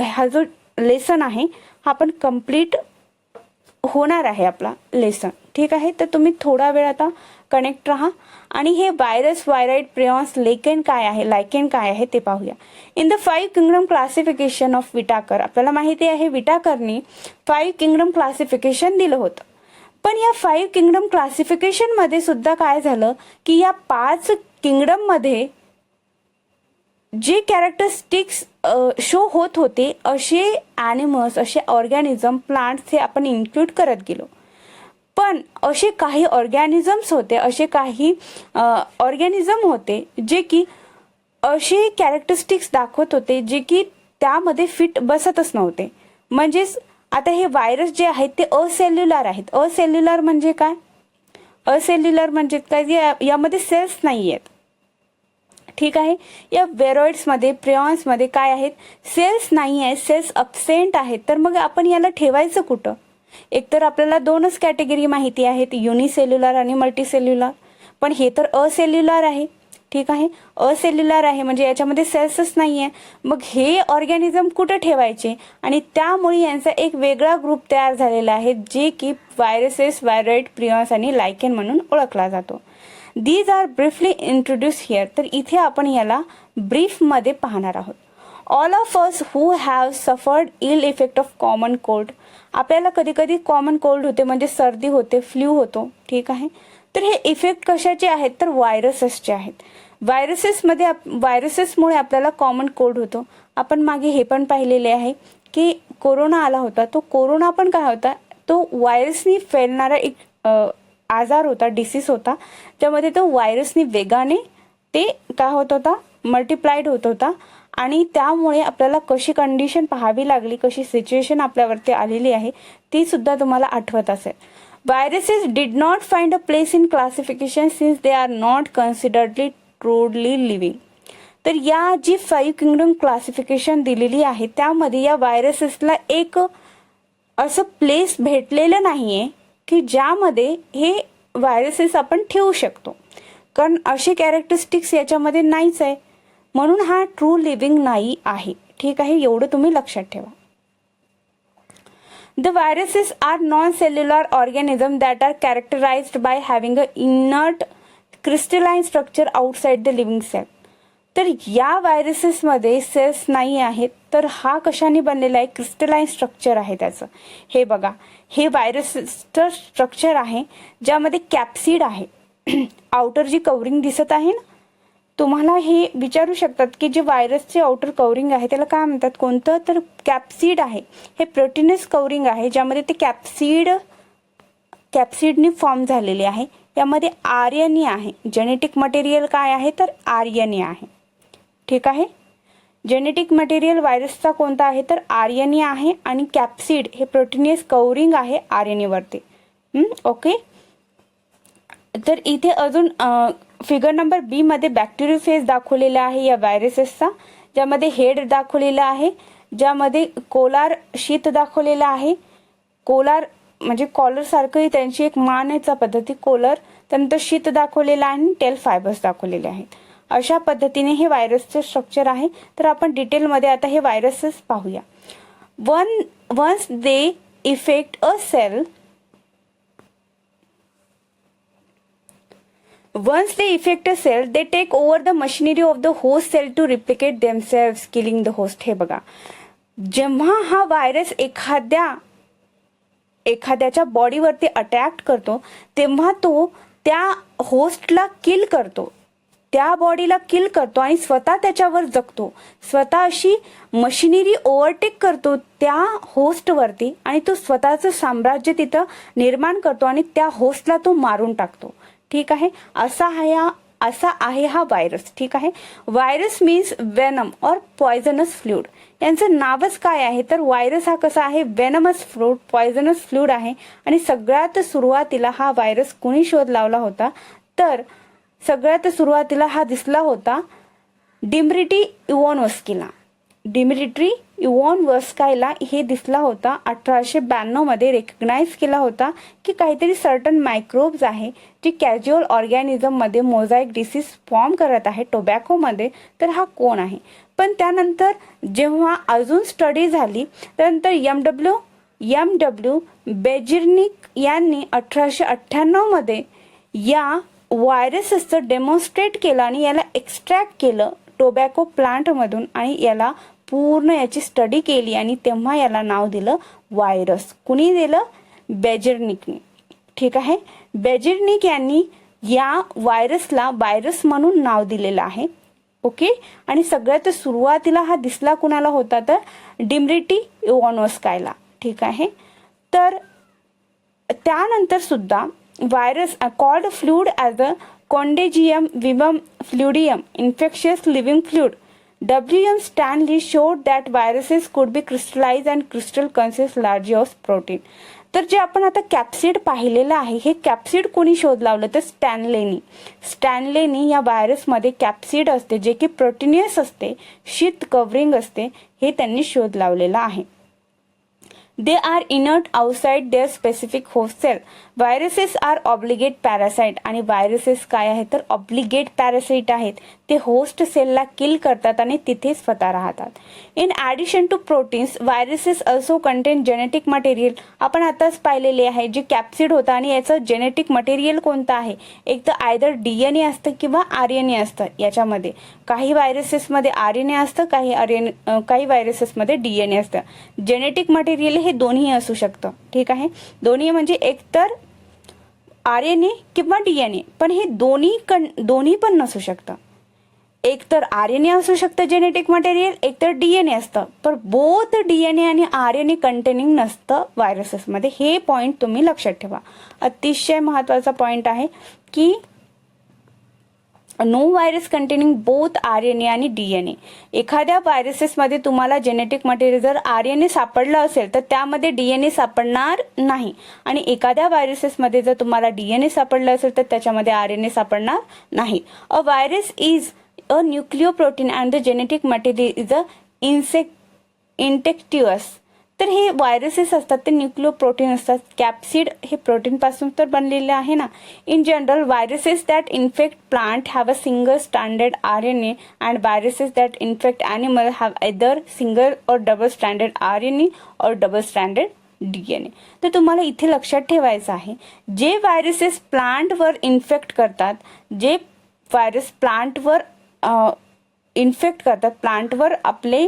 हा जो लेसन आहे हा पण कंप्लीट होणार आहे आपला लेसन. ठीक आहे, तर तुम्ही थोडा वेळ आता कनेक्ट राहा आणि हे व्हायरस, व्हायराइड, प्रियॉन्स, लायकेन काय आहे ते पाहूया. In the 5 kingdom classification of Whittaker, आपल्याला माहिती आहे विटाकरनी 5 किंगडम क्लासिफिकेशन दिलं होतं. पण या 5 किंगडम क्लासिफिकेशन मध्ये सुद्धा काय झालं की या 5 किंगडम मध्ये जे कॅरेक्टरिस्टिक्स शो होत होते असे ॲनिमल्स, असे ऑर्गॅनिझम, प्लांट्स हे आपण इन्क्लूड करत गेलो. पण असे काही ऑर्गॅनिझम्स होते, असे काही ऑर्गॅनिझम होते जे की असे कॅरेक्टरिस्टिक्स दाखवत होते जे की त्यामध्ये फिट बसतच नव्हते. म्हणजेच आता हे व्हायरस जे आहेत ते असेल्युलर आहेत. असेल्युलर म्हणजे काय? असेल्युलर म्हणजे काय? यामध्ये सेल्स नाही आहेत. ठीक आहे, या व्हेरॉइड्समध्ये, प्रियॉन्समध्ये काय आहेत? सेल्स नाही आहेत, सेल्स अब्सेंट आहेत. तर मग आपण याला ठेवायचं कुठं? एकतर आपल्याला 2च कॅटेगरी माहिती आहेत, युनिसेल्युलर आणि मल्टीसेल्युलर. पण हे तर असेल्युलर आहे. ठीक आहे, असेल्युलर आहे म्हणजे याच्यामध्ये सेल्सच नाही आहे. मग हे ऑर्गॅनिझम कुठं ठेवायचे? आणि त्यामुळे यांचा एक वेगळा ग्रुप तयार झालेला आहे जे की व्हायरसेस, व्हायराइड, प्रियॉन्स आणि लायकेन म्हणून ओळखला जातो. These are briefly introduce here. तर इथे आपण याला ब्रीफमध्ये पाहणार आहोत. All of us who have suffered ill effect of common cold. आपल्याला कधी कधी कॉमन कोल्ड होते, म्हणजे सर्दी होते, फ्लू होतो. ठीक आहे, तर हे इफेक्ट कशाचे आहेत? तर व्हायरसेसचे आहेत. व्हायरसेसमुळे आपल्याला कॉमन कोल्ड होतो. आपण मागे हे पण पाहिलेले आहे की कोरोना आला होता. तो कोरोना पण काय होता? तो व्हायरसनी फैलणारा एक आजार होता, डिसीज होता, त्यामध्ये तो व्हायरसनी वेगाने ते काय होत होता? मल्टिप्लाइड होत होता. आणि त्यामुळे आपल्याला कशी कंडिशन पाहावी लागली, कशी सिच्युएशन आपल्यावरती आलेली आहे ती सुद्धा तुम्हाला आठवत असेल. Viruses did not find a place in classification since they are not considered truly living. तर या जी 5 किंगडम क्लासिफिकेशन दिलेली आहे त्यामध्ये या व्हायरसेसला एक असं प्लेस भेटलेलं नाहीये की ज्यामध्ये हे व्हायरसेस आपण ठेवू शकतो, कारण असे कॅरेक्टरिस्टिक्स याच्यामध्ये नाहीच आहे. म्हणून हा ट्रू लिव्हिंग नाही आहे. ठीक आहे, एवढं तुम्ही लक्षात ठेवा. The viruses are non cellular organism that are characterized by having a inert crystalline structure outside the living cell. तर या व्हायरसेसमध्ये सेल्स नाही आहेत. तर हा कशाने बनलेला आहे? क्रिस्टलाइन स्ट्रक्चर आहे त्याचं. हे बघा, हे व्हायरसचं स्ट्रक्चर आहे ज्यामध्ये कॅप्सिड आहे. आउटर जी कवरिंग दिसत आहे ना, तुम्हाला हे विचारू शकतात की जे व्हायरसचे आउटर कवरिंग आहे त्याला काय म्हणतात? कोणतं? तर कॅप्सिड आहे. हे प्रोटीनस कवरिंग आहे ज्यामध्ये ते कॅप्सिडनी फॉर्म झालेले आहे. यामध्ये आरएनए आहे. जेनेटिक मटेरियल काय आहे? तर आरएनए आहे. ठीक आहे, जेनेटिक मटेरियल व्हायरसचा कोणता आहे? तर आरएनए आहे. आणि कॅप्सिड हे प्रोटीनियस कवरिंग आहे आरएनए वरती. ओके, तर इथे अजून फिगर नंबर बी मध्ये बॅक्टेरियोफेज दाखवलेला आहे या व्हायरसेसचा, ज्यामध्ये हेड दाखवलेला आहे, ज्यामध्ये कोलार शीत दाखवलेला आहे. कोलार म्हणजे कॉलर सारखं त्यांची एक मानेचा पद्धती कोलर, त्यानंतर शीत दाखवलेला आहे आणि टेल फायबर्स दाखवलेले आहेत. अशा पद्धतीने हे व्हायरसचे स्ट्रक्चर आहे. तर आपण डिटेलमध्ये आता हे व्हायरसेस पाहूया. Once they affect a cell, once they affect a cell they take over the machinery of the host cell to replicate themselves, killing the host. हे बघा, जेव्हा हा व्हायरस एखाद्याच्या बॉडीवरती अटॅक करतो तेव्हा तो त्या होस्टला किल करतो, त्या बॉडीला किल करतो आणि स्वतः त्याच्यावर जगतो. स्वतः अशी मशिनरी ओव्हरटेक करतो त्या होस्टवरती आणि तो स्वतःचं साम्राज्य तिथं निर्माण करतो आणि त्या होस्टला तो मारून टाकतो. ठीक आहे, असा आहे हा व्हायरस. ठीक आहे, व्हायरस मीन्स वेनम और पॉयझनस फ्लूइड. यांचं नावच काय आहे? तर व्हायरस हा कसा आहे? वेनमस फ्लूइड, पॉयझनस फ्लूइड आहे. आणि सगळ्यात सुरुवातीला हा व्हायरस कोणी शोध लावला होता? तर सगळ्यात सुरुवातीला हा दिसला होता डिमिट्री इवॉनोव्स्कीला. डिमिट्री इवॉनोव्स्कीला हे दिसला होता 1892 मध्ये रेकग्नाइज केला होता की काहीतरी सर्टन मायक्रोब्स आहे जे कॅज्युअल ऑर्गॅनिझम मध्ये मोझाईक डिसीज फॉर्म करत आहे टोबॅकोमध्ये. तर हा कोण आहे? पण त्यानंतर जेव्हा अजून स्टडी झाली त्यानंतर एम डब्ल्यू बेजिर्निक यांनी 1898 मध्ये या व्हायरसचं डेमॉन्स्ट्रेट केलं आणि याला एक्स्ट्रॅक्ट केलं टोबॅको प्लांटमधून आणि याला पूर्ण याची स्टडी केली आणि तेव्हा याला नाव दिलं व्हायरस. कुणी दिलं? बेजिर्निकने. ठीक आहे, बेजिर्निक यांनी या व्हायरसला व्हायरस म्हणून नाव दिलेलं आहे. ओके, आणि सगळ्यात सुरुवातीला हा दिसला कुणाला होता तर डिमिट्री इवानोव्स्कायला. ठीक आहे, तर त्यानंतर सुद्धा virus called fluid as a contagium vivum fluidum infectious living fluid. W.M. Stanley showed that viruses could be crystallized and crystal consist largely of protein. तर जे आपण आता कॅप्सिड पाहिलेलं आहे, हे कॅप्सिड कोणी शोध लावलं तर स्टॅनलेनी या व्हायरसमध्ये कॅप्सिड असते जे की प्रोटीनियस असते, शीत कव्हरिंग असते, हे त्यांनी शोध लावलेला आहे. They are inert outside their specific host cell. Viruses are obligate parasite आणि viruses काय आहेत तर obligate parasite आहेत. ते होस्ट सेलला किल करतात आणि तिथे स्वतः राहतात. In addition to proteins viruses also contain genetic material. आपण आताच पाहिलेले आहे जे कॅप्सिड होता आणि याचं जेनेटिक मटेरियल कोणतं आहे, एक तर आयदर DNA असतं किंवा RNA असतं. याच्यामध्ये काही व्हायरसेसमध्ये RNA असतं, काही व्हायरसेसमध्ये DNA असतं. जेनेटिक मटेरियल हे दोन्ही असू शकतं. ठीक आहे, दोन्ही म्हणजे एक तर RNA किंवा DNA, पण हे दोन्ही पण नसू शकतं. एक तर RNA असू शकतं जेनेटिक मटेरियल, एक तर DNA असतं, पण बोथ DNA आणि RNA कंटेनिंग नसतं व्हायरसेसमध्ये. हे पॉइंट तुम्ही लक्षात ठेवा, अतिशय महत्वाचा पॉइंट आहे की no virus containing both RNA आणि DNA. एखाद्या व्हायरसेसमध्ये तुम्हाला जेनेटिक मटेरियल जर RNA सापडलं असेल तर त्यामध्ये DNA सापडणार नाही, आणि एखाद्या व्हायरसेसमध्ये जर तुम्हाला DNA सापडलं असेल तर त्याच्यामध्ये RNA सापडणार नाही. A virus is a nucleoprotein and the genetic material is a infectious. तर हे व्हायरसेस असतात ते न्यूक्लिओप्रोटीन असतात. कॅप्सिड हे प्रोटीन पासून तर बनलेले आहे ना. In general viruses that infect plant have a single standard RNA and viruses that infect animal have either single और डबल स्टँडर्ड RNA और डबल स्टँडर्ड DNA. तर तुम्हाला इथे लक्षात ठेवायचं आहे, जे व्हायरसेस प्लांटवर इन्फेक्ट करतात, जे व्हायरस प्लांटवर इन्फेक्ट करतात, प्लांटवर आपले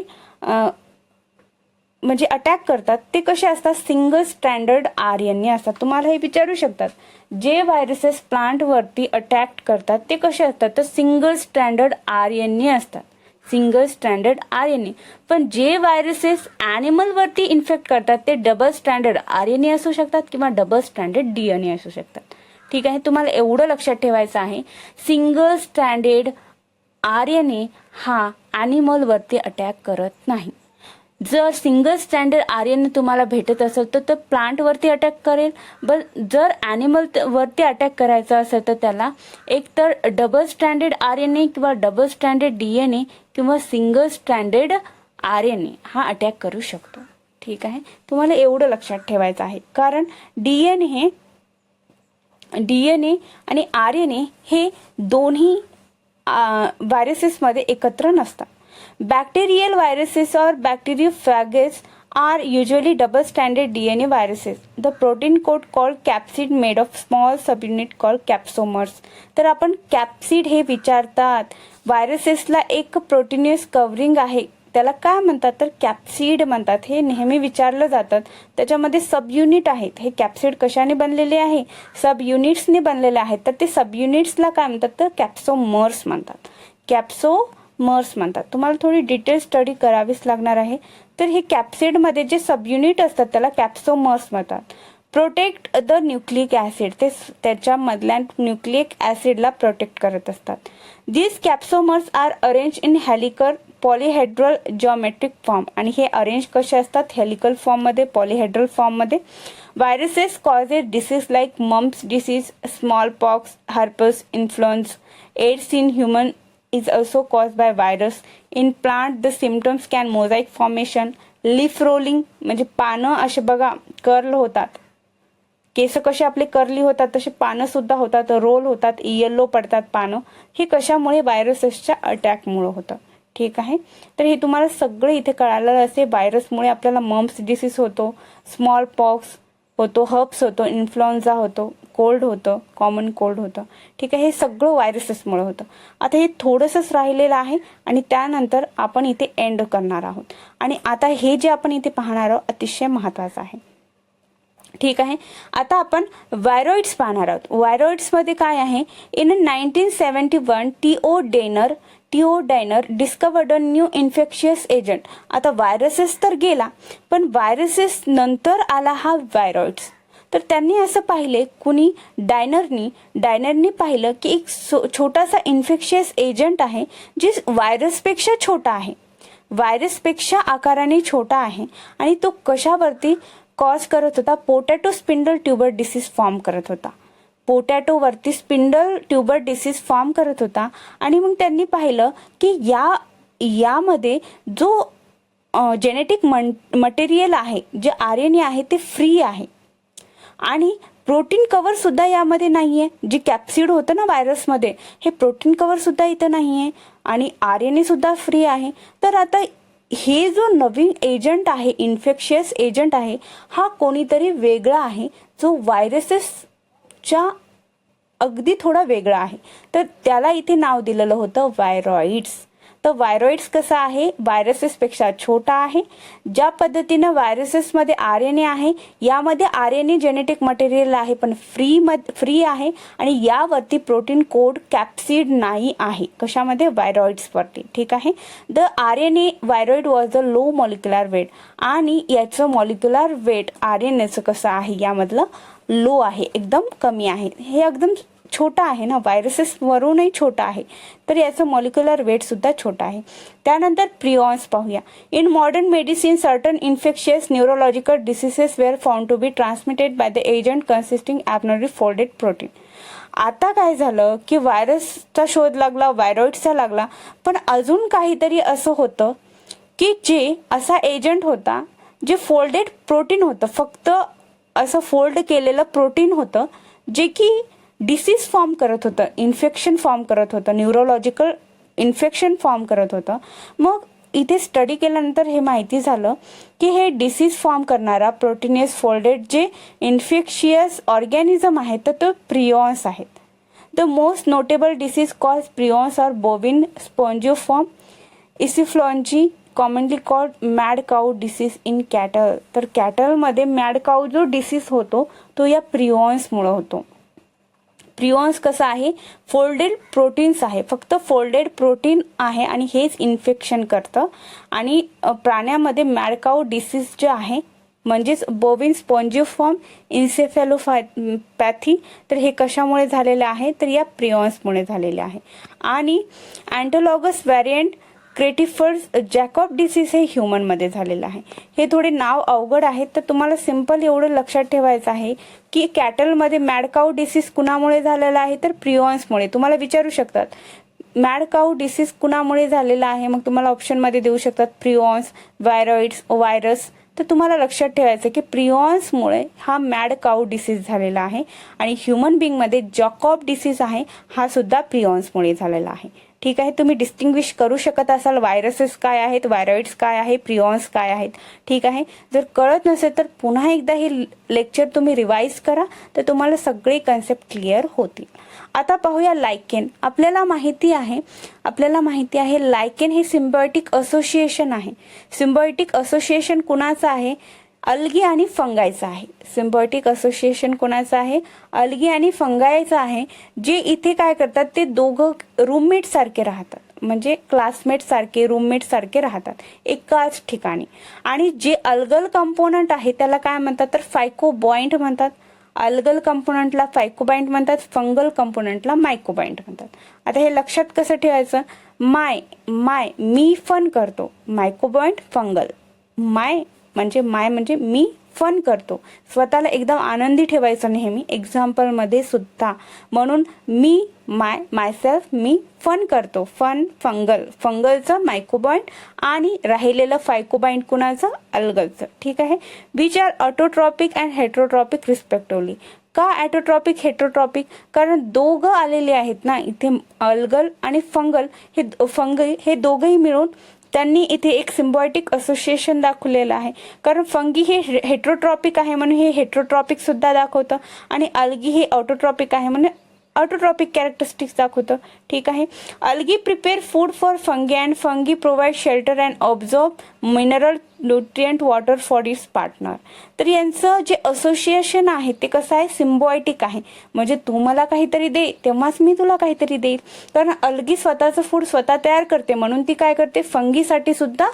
म्हणजे अटॅक करतात, ते कसे असतात सिंगल स्टँडर्ड RNA असतात. तुम्हाला हे विचारू शकतात, जे व्हायरसेस प्लांटवरती अटॅक करतात ते कसे असतात तर सिंगल स्टँडर्ड RNA असतात, सिंगल स्टँडर्ड RNA. पण जे व्हायरसेस ॲनिमलवरती इन्फेक्ट करतात ते डबल स्टँडर्ड RNA असू शकतात किंवा डबल स्टँडर्ड DNA असू शकतात. ठीक आहे, तुम्हाला एवढं लक्षात ठेवायचं आहे, सिंगल स्टँडर्ड RNA हा ॲनिमलवरती अटॅक करत नाही. जर सिंगल स्टँडर्ड RNA तुम्हाला भेटत असेल तर प्लांटवरती अटॅक करेल, जर ॲनिमल वरती अटॅक करायचा असेल तर त्याला एक तर डबल स्टँडर्ड RNA किंवा डबल स्टँडर्ड DNA किंवा सिंगल स्टँडर्ड RNA हा अटॅक करू शकतो. ठीक आहे, तुम्हाला एवढं लक्षात ठेवायचं आहे, कारण DNA आणि RNA हे दोन्ही व्हायरसेसमध्ये एकत्र नसतात. Bacterial viruses or bacteriophages are usually double standard DNA viruses. The protein coat called capsid made of small subunit called capsomers. तर आपण कॅप्सिड हे विचारतात, व्हायरसेसला एक प्रोटीनियस कव्हरिंग आहे, त्याला काय म्हणतात तर कॅप्सिड म्हणतात. हे नेहमी विचारलं जातात. त्याच्यामध्ये सब युनिट आहेत. हे कॅप्सिड कशाने बनलेले आहे, सब युनिट्सने बनलेले आहेत. तर ते सब युनिट्सला काय म्हणतात तर कॅप्सोमर्स म्हणतात, कॅप्सोमर्स म्हणतात. तुम्हाला थोडी डिटेल स्टडी करावीच लागणार आहे. तर हे कॅप्सिडमध्ये जे सब युनिट असतात त्याला कॅप्सोमर्स म्हणतात. प्रोटेक्ट द न्यूक्लिक ॲसिड, ते त्याच्यामधल्या न्यूक्लिक ॲसिडला प्रोटेक्ट करत असतात. This capsomers are arrange in helical polyhedral geometric form, आणि हे अरेंज कसे असतात हेलिकल फॉर्ममध्ये, पॉलिहेड्रल फॉर्ममध्ये. Viruses causes disease like mumps disease, small pox, herpes, influenza. AIDS in human is also caused by virus. In plant the symptoms can mosaic formation, leaf rolling म्हणजे पानं असे बघा कर्ल होतात, केस कसे आपले कर्ली होतात तसे पानं सुद्धा होतात, रोल होतात, येलो पडतात पानं. हे कशामुळे व्हायरसेसच्या अटॅकमुळे होतं. ठीक आहे. तर हे तुम्हाला सगळे इथे कळालं असेल. व्हायरसमुळे आपल्याला मम्प्स डिसीज होतो, स्मॉल पॉक्स होतो, हर्प्स होतो, इन्फ्लुएन्झा होतो, कोल्ड होतं, कॉमन कोल्ड होतं. ठीक आहे. हे सगळं व्हायरसेसमुळे होतं. आता हे थोडंसंच राहिलेलं आहे आणि त्यानंतर आपण इथे एंड करणार आहोत. आणि आता हे जे आपण इथे पाहणार आहोत अतिशय महत्त्वाचं आहे. ठीक आहे. आता आपण व्हायरॉइड्स पाहणार आहोत. व्हायरॉइड्समध्ये काय आहे, in 1971 T O Diener discovered a new infectious agent. आता व्हायरसेस तर गेला, पण व्हायरसेस नंतर आला हा व्हायरॉइड्स. तर त्यांनी असं पाहिले, कुणी डायनरनी पाहिलं की एक छोटासा इन्फेक्शियस एजंट आहे जे व्हायरसपेक्षा छोटा आहे, व्हायरसपेक्षा आकाराने छोटा आहे आणि तो कशावरती कॉज करत होता, potato spindle tuber disease form करत होता. पोटॅटोवरती स्पिंडल ट्युबर डिसीज फॉर्म करत होता. आणि मग त्यांनी पाहिलं की यामध्ये जो जेनेटिक मटेरियल आहे, जे RNA आहे ते फ्री आहे आणि प्रोटीन कव्हर सुद्धा यामध्ये नाहीये. जे कॅप्सिड होतं ना व्हायरसमध्ये, हे प्रोटीन कव्हर सुद्धा इथं नाहीये आणि RNA सुद्धा फ्री आहे. तर आता हे जो नवीन एजंट आहे, इन्फेक्शियस एजंट आहे, हा कोणीतरी वेगळा आहे, जो व्हायरसेसच्या अगदी थोडा वेगळा आहे. तर त्याला इथे नाव दिलेलं होतं व्हायरॉइड्स. तर व्हायरॉइड्स कसा आहे, व्हायरसेसपेक्षा छोटा आहे. ज्या पद्धतीनं व्हायरसेसमध्ये RNA आहे, यामध्ये RNA जेनेटिक मटेरियल आहे पण फ्री आहे आणि यावरती प्रोटीन कोड कॅप्सिड नाही आहे. कशामध्ये, व्हायरॉइड्सवरती. ठीक आहे. The RNA viroid was the low molecular weight. आणि याचं मॉलिक्युलर वेट RNAचं कसं आहे, यामधलं लो आहे, एकदम कमी आहे. हे एकदम छोटा आहे ना, व्हायरसेस वरूनही छोटा आहे, तर याचं मॉलिक्युलर वेट सुद्धा छोटा आहे. त्यानंतर प्रिऑन्स पाहूया. In modern medicine certain infectious neurological diseases were found to be transmitted by the agent consisting abnormally folded protein. आता काय झालं की व्हायरसचा शोध लागला, व्हायरॉइड्सचा लागला, पण अजून काहीतरी असं होतं की जे असा एजंट होता जे फोल्डेड प्रोटीन होतं, फक्त असं फोल्ड केलेलं प्रोटीन होतं, जे की डिसीज फॉर्म करत होतं, इन्फेक्शन फॉर्म करत होतं, न्यूरोलॉजिकल इन्फेक्शन फॉर्म करत होतं. मग इथे स्टडी केल्यानंतर हे माहिती झालं की हे डिसीज फॉर्म करणारा प्रोटीनियस फोल्डेड जे इन्फेक्शियस ऑर्गॅनिझम आहे तर तो प्रिऑन्स आहेत. The most notable disease cause prions are bovine spongiform encephalopathy commonly called mad cow disease in cattle. तर कॅटलमध्ये मॅड काऊ जो डिसीज होतो तो या प्रिऑन्समुळे होतो. प्रिऑन्स कसं आहे, फोल्डेड प्रोटीन्स आहे, फक्त फोल्डेड प्रोटीन आहे आणि हेच इन्फेक्शन करतं. आणि प्राण्यामध्ये मॅड काऊ डिसीज जे आहे म्हणजेच बोविन स्पॉन्जिओफॉर्म इन्सेफॅलोपॅथी, तर हे कशामुळे झालेले आहे, तर या प्रिऑन्समुळे झालेले आहे. आणि अँटोलॉगस व्हॅरियंट क्रेटिफर्स जॅकॉब डिसीज हे ह्युमनमध्ये झालेलं आहे. हे थोडे नाव अवघड आहेत, तर तुम्हाला सिंपल एवढं लक्षात ठेवायचं आहे की कॅटलमध्ये मॅड काऊ डिसीज कुणामुळे झालेला आहे, तर प्रिऑन्समुळे. तुम्हाला विचारू शकतात मॅड काऊ डिसीज कुणामुळे झालेला आहे, मग तुम्हाला ऑप्शनमध्ये देऊ शकतात प्रिऑन्स, व्हायरॉइड्स, व्हायरस. तर तुम्हाला लक्षात ठेवायचं की प्रिऑन्समुळे हा मॅड काऊ डिसीज झालेला आहे आणि ह्युमन बिंगमध्ये जॅकॉब डिसीज आहे, हा सुद्धा प्रिऑन्समुळे झालेला आहे. ठीक आहे. तुम्ही डिस्टिंग्विश करू शकत असाल व्हायरसेस काय आहेत, व्हायरॉइड्स काय आहे, प्रिऑन्स काय आहेत. ठीक आहे. जर कळत नसेल तर पुन्हा एकदा हे लेक्चर तुम्ही रिवाइज करा, तर तुम्हाला सगळे कन्सेप्ट क्लिअर होतील. आता पाहूया लायकेन. आपल्याला माहिती आहे लायकेन हे सिम्बायोटिक असोसिएशन आहे. सिम्बायोटिक असोसिएशन कुणाचं आहे, अल्गी आणि फंगायचं आहे. सिम्बायोटिक असोसिएशन कोणाचं आहे, अल्गी आणि फंगायचं आहे. जे इथे काय करतात, ते दोघं रूममेट सारखे राहतात, म्हणजे क्लासमेट सारखे, रूममेट सारखे राहतात एकाच ठिकाणी. आणि जे अल्गल कंपोनंट आहे त्याला काय म्हणतात, तर फायकोबाइंट म्हणतात. अल्गल कंपोनंटला फायकोबाइंट म्हणतात, फंगल कंपोनंटला मायकोबाइंट म्हणतात. आता हे लक्षात कसं ठेवायचं, माय मी फन करतो, मायकोबाइंट फंगल. माय म्हणजे मी फन करतो, स्वतःला एकदम आनंदी ठेवायचं नेहमी, एक्झाम्पलमध्ये सुद्धा. म्हणून मी मायसेल्फ मी फन करतो, फन फंगलचं मायकोबाइंट आणि राहिलेलं फायकोबाइंट कुणाचं, अल्गलचं. ठीक आहे. Which are autotrophic and heterotrophic respectively. का ॲटोट्रॉपिक हेटरोट्रॉपिक? कारण दोघं आलेले आहेत ना इथे, अल्गल आणि फंगई हे दोघंही मिळून त्यांनी इथे एक सिम्बायोटिक असोसिएशन दाखवलेलं आहे. कारण फंगी हे हेटरोट्रॉपिक आहे म्हणून हे हेटरोट्रॉपिक सुद्धा दाखवतं, आणि अल्गी हे ऑटोट्रॉपिक आहे म्हणून ऑटोट्रॉपिक कॅरेक्टरिस्टिक्स दाखवतं. ठीक आहे. Algae prepare food for fungi and fungi provide shelter and absorb mineral nutrient water for its partner. तर यांचं जे असोसिएशन आहे ते कसं आहे, सिम्बायोटिक आहे. म्हणजे तू मला काहीतरी दे तेव्हाच मी तुला काहीतरी देईल. कारण अल्गी स्वतःचं फूड स्वतः तयार करते म्हणून ती काय करते, फंगीसाठी सुद्धा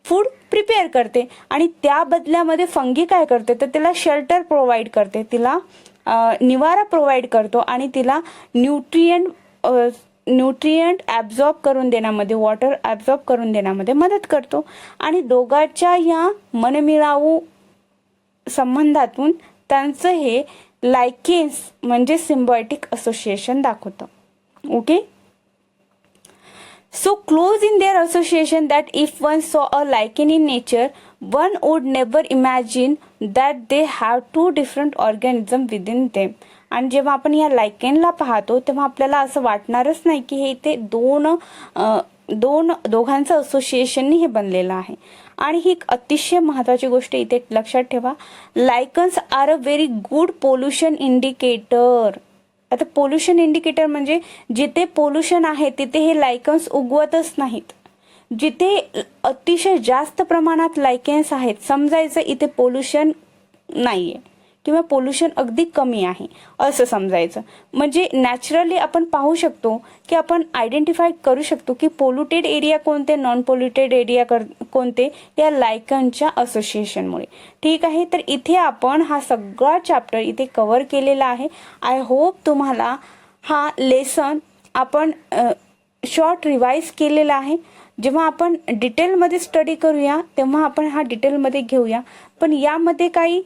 फूड प्रिपेअर करते, आणि त्या बदल्यामध्ये फंगी काय करते तर तिला शेल्टर प्रोव्हाइड करते, तिला निवारा प्रोव्हाइड करतो, आणि तिला न्यूट्रिएंट ॲब्झॉर्ब करून देण्यामध्ये, वॉटर ॲब्झॉर्ब करून देण्यामध्ये मदत करतो. आणि दोघांच्या या मनमिळावू संबंधातून त्यांचं हे लायकेन्स म्हणजे सिम्बायोटिक असोसिएशन दाखवतं. Okay. So close in their association that if one saw a lichen in nature, one would never imagine that they have two different organisms within them. आणि जेव्हा आपण या लायकेनला पाहतो तेव्हा आपल्याला असं वाटणारच नाही की हे ते दोघांचं असोसिएशननी हे बनलेलं आहे. आणि ही एक अतिशय महत्त्वाची गोष्ट इथे लक्षात ठेवा, lichens are a very good pollution indicator. आता पोल्युशन इंडिकेटर म्हणजे जिथे पोल्युशन आहे तिथे हे लायकन्स उगवतच नाहीत. जिथे अतिशय जास्त प्रमाणात लायकन्स आहेत समजायचं इथे पोल्युशन नाहीये किंवा पोल्युशन अगदी कमी आहे असं समजायचं. म्हणजे नॅचरली आपण पाहू शकतो की आपण आयडेंटिफाय करू शकतो की पोल्युटेड एरिया कोणते, नॉन पोल्युटेड एरिया कोणते या लायकनच्या असोसिएशनमुळे. ठीक आहे. तर इथे आपण हा सगळा चॅप्टर इथे कव्हर केलेला आहे. आय होप तुम्हाला हा लेसन आपण शॉर्ट रिवाइज केलेला आहे. जेव्हा आपण डिटेलमध्ये स्टडी करूया तेव्हा आपण हा डिटेलमध्ये घेऊया. पण यामध्ये काही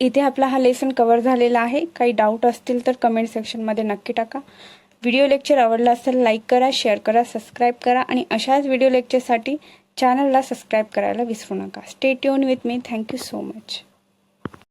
इथे आपला हा लेसन कव्हर झालेला आहे. काही डाऊट असतील तर कमेंट सेक्शनमध्ये नक्की टाका. व्हिडिओ लेक्चर आवडला असेल लाईक करा, शेअर करा, सबस्क्राईब करा, आणि अशाच व्हिडिओ लेक्चरसाठी चॅनलला सबस्क्राईब करायला विसरू नका. Stay tune with me. Thank you so much.